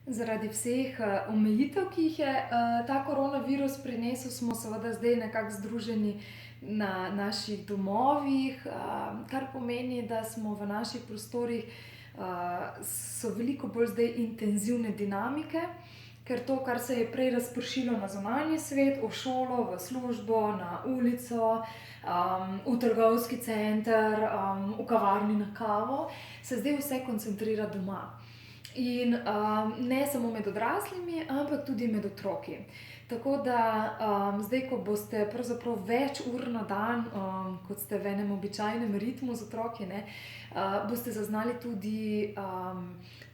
Zaradi vseh omejitev, ki jih je ta koronavirus prinesel, smo seveda zdaj nekako združeni na naših domovih, kar pomeni, da smo v naših prostorih, so veliko bolj zdaj intenzivne dinamike, ker to, kar se je prej razpršilo na zunanji svet, v šolo, v službo, na ulico, v trgovski center, v kavarni na kavo, se zdaj vse koncentrira doma. In ne samo med odraslimi, ampak tudi med otroki. Tako da zdaj, ko boste pravzaprav več ur na dan, kot ste v enem običajnem ritmu z otroki, ne, boste zaznali tudi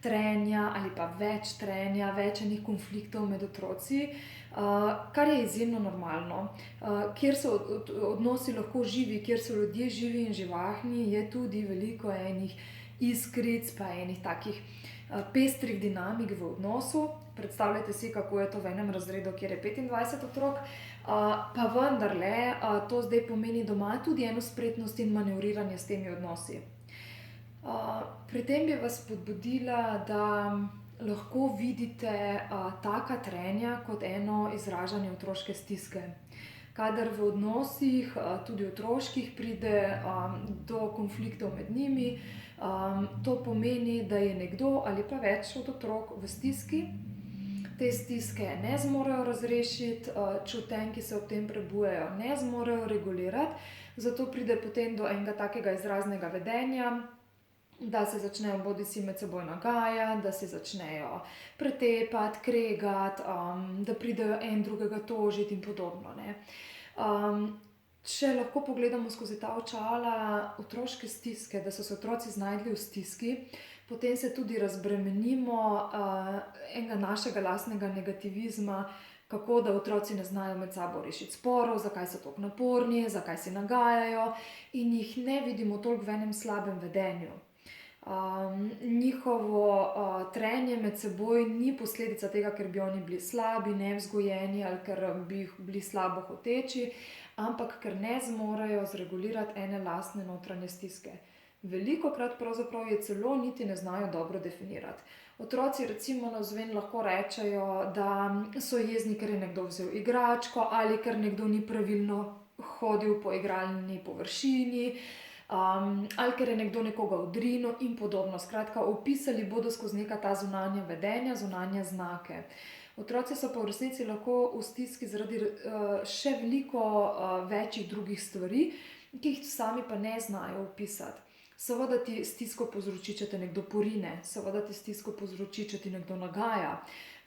trenja ali pa več trenja, več enih konfliktov med otroci, kar je izjemno normalno. Kjer so odnosi lahko živi, kjer so ljudje živi in živahni, je tudi veliko enih iskric pa enih takih pestrih dinamik v odnosu. Predstavljajte si, kako je to v enem razredu, kjer je 25 otrok, pa vendarle to zdaj pomeni doma tudi eno spretnost in manevriranje s temi odnosi. Pri tem bi vas spodbudila, da lahko vidite taka trenja kot eno izražanje otroške stiske. Kadar v odnosih, tudi otroških, pride do konfliktov med njimi, to pomeni, da je nekdo ali pa več od otrok v stiski. Te stiske ne zmorejo razrešiti, čutenj, ki se ob tem prebujajo, ne zmorejo regulirati, zato pride potem do enega takega izraznega vedenja, da se začnejo bodisi med seboj nagajati, da se začnejo pretepati, kregati, da pridejo en drugega tožiti in podobno, ne. Če lahko pogledamo skozi ta očala otroške stiske, da so se otroci znašli v stiski, potem se tudi razbremenimo enega našega lastnega negativizma, kako da otroci ne znajo med sabo rešiti sporov, zakaj so toliko naporni, zakaj si nagajajo, in jih ne vidimo toliko v enem slabem vedenju. Njihovo trenje med seboj ni posledica tega, ker bi oni bili slabi, nevzgojeni ali ker bi bili slabo hoteči, ampak ker ne zmorejo zregulirati ene lastne notranje stiske. Velikokrat pravzaprav je celo niti ne znajo dobro definirati. Otroci recimo navzven lahko rečejo, da so jezni, ker je nekdo vzel igračko ali ker nekdo ni pravilno hodil po igralni površini, ali ker je nekdo nekoga odrinil in podobno. Skratka, opisali bodo skozi neka ta zunanja vedenja, zunanje znake. Otroci so pa v resnici lahko v stiski zaradi še veliko večjih drugih stvari, ki jih sami pa ne znajo opisati. Seveda ti stisko povzroči, če te nekdo porine, seveda ti stisko povzroči, če ti nekdo nagaja,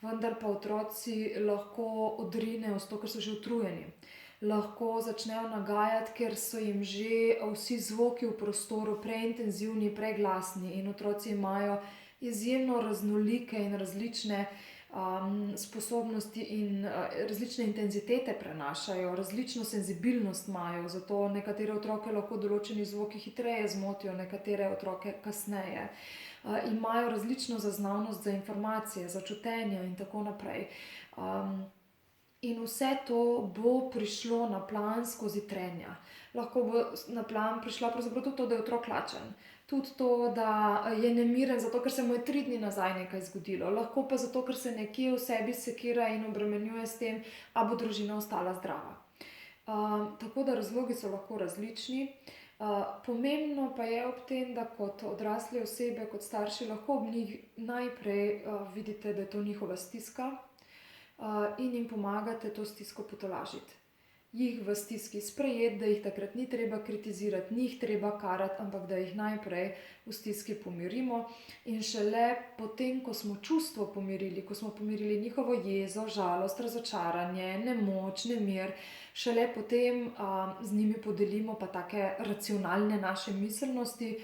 vendar pa otroci lahko odrinejo zato, ker so že utrujeni. Lahko začnejo nagajati, ker so jim že vsi zvoki v prostoru preintenzivni, preglasni, in otroci imajo izjemno raznolike in različne sposobnosti in različne intenzitete prenašajo, različno senzibilnost imajo, zato nekatere otroke lahko določeni zvoki hitreje zmotijo, nekatere otroke kasneje. Imajo različno zaznavnost za informacije, za čutenje in tako naprej. In vse to bo prišlo na plan skozi trenja. Lahko bo na plan prišla pravzaprav tudi to, da je otrok lačen. Tudi to, da je nemiren zato, ker se mu je 3 dni nazaj nekaj zgodilo. Lahko pa zato, ker se nekje v sebi sekira in obremenjuje s tem, a bo družina ostala zdrava. Tako da razlogi so lahko različni. Pomembno pa je ob tem, da kot odrasle osebe, kot starši lahko ob njih najprej vidite, da je to njihova stiska, in jim pomagate to stisko potolažiti. Jih v stiski sprejeti, da jih takrat ni treba kritizirati, ni jih treba karati, ampak da jih najprej v stiski pomirimo, in šele potem, ko smo čustvo pomirili, ko smo pomirili njihovo jezo, žalost, razočaranje, nemoč, nemir, šele potem z njimi podelimo pa take racionalne naše miselnosti.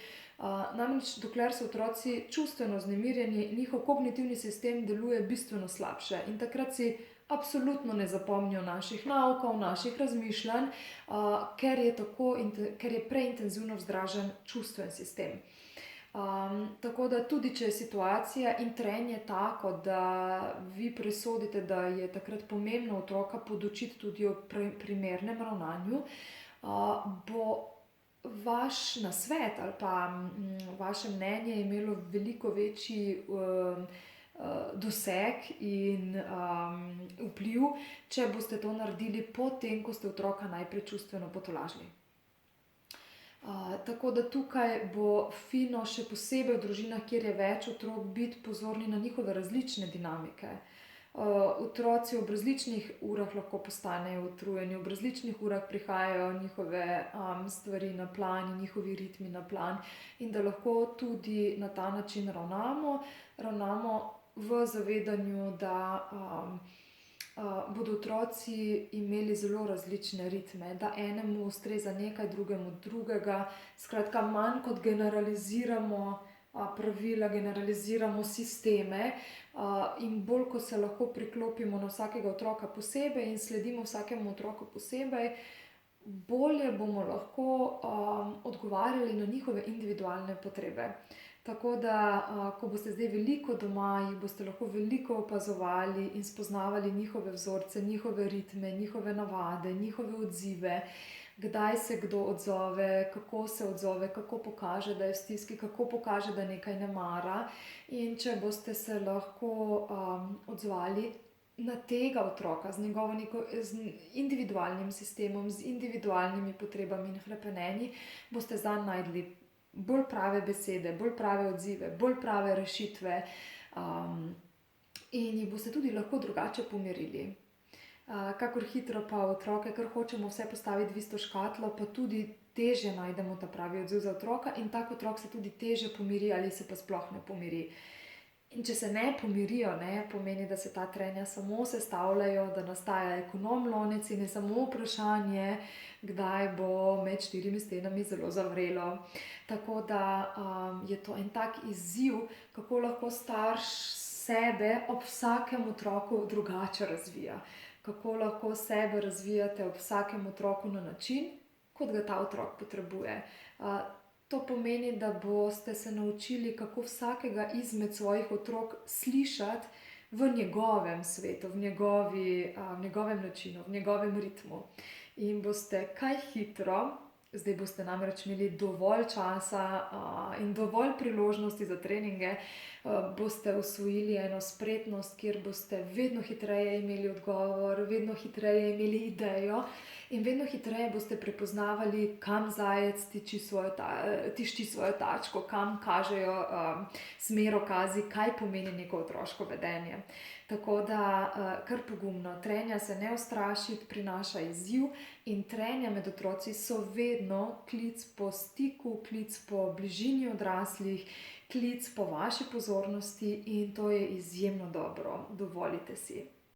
Namreč dokler so otroci čustveno vznemirjeni, njihov kognitivni sistem deluje bistveno slabše in takrat si absolutno ne zapomnijo naših naukov, naših razmišljanj, ker je preintenzivno vzdražen čustveni sistem. Tako da tudi če je situacija in trenje tako, da vi presodite, da je takrat pomembno otroka podučiti tudi o primernem ravnanju, bo vaš nasvet ali pa vaše mnenje imelo veliko večji doseg in vpliv, če boste to naredili potem, ko ste otroka najprej čustveno potolažili. Tako da tukaj bo fino, še posebej v družinah, kjer je več otrok, biti pozorni na njihove različne dinamike. Otroci ob različnih urah lahko postanejo utrujeni, ob različnih urah prihajajo njihove stvari na plan in njihovi ritmi na plan, in da lahko tudi na ta način ravnamo v zavedanju, da bodo otroci imeli zelo različne ritme, da enemu ustreza nekaj, drugemu drugega. Skratka, manj kot generaliziramo pravila, generaliziramo sisteme, in bolj, ko se lahko priklopimo na vsakega otroka posebej in sledimo vsakemu otroku posebej, bolje bomo lahko odgovarjali na njihove individualne potrebe. Tako da, ko boste zdaj veliko doma, jih boste lahko veliko opazovali in spoznavali njihove vzorce, njihove ritme, njihove navade, njihove odzive, kdaj se kdo odzove, kako se odzove, kako pokaže, da je v stiski, kako pokaže, da nekaj ne mara. In če boste se lahko odzvali na tega otroka z z individualnim sistemom, z individualnimi potrebami in hrepenenji, boste zanj našli bolj prave besede, bolj prave odzive, bolj prave rešitve, in jih boste tudi lahko drugače pomirili. Kakor hitro pa otroke, ker hočemo vse postaviti v isto škatlo, pa tudi težje najdemo ta pravi odziv za otroka, in tak otrok se tudi težje pomiri ali se pa sploh ne pomiri. In če se ne pomirijo, pomeni, da se ta trenja samo sestavljajo, da nastaja ekonomlonec in je samo vprašanje, kdaj bo med štirimi stenami zelo zavrelo. Tako da je to en tak izziv, kako lahko starš sebe ob vsakem otroku drugače razvija. Kako lahko sebe razvijate ob vsakem otroku na način, kot ga ta otrok potrebuje. To pomeni, da boste se naučili, kako vsakega izmed svojih otrok slišati v njegovem svetu, v njegovem načinu, v njegovem ritmu. In boste kaj hitro, zdaj boste namreč imeli dovolj časa in dovolj priložnosti za treninge, boste usvojili eno spretnost, kjer boste vedno hitreje imeli odgovor, vedno hitreje imeli idejo in vedno hitreje boste prepoznavali, kam zajec tišči svojo tačko, kam kažejo smerokazi, kaj pomeni neko otroško vedenje. Tako da kar pogumno. Trenja se ne ustrašiti, prinaša izziv, in trenja med otroci so vedno klic po stiku, klic po bližini odraslih, klic po vaši pozornosti, in to je izjemno dobro. Dovolite si.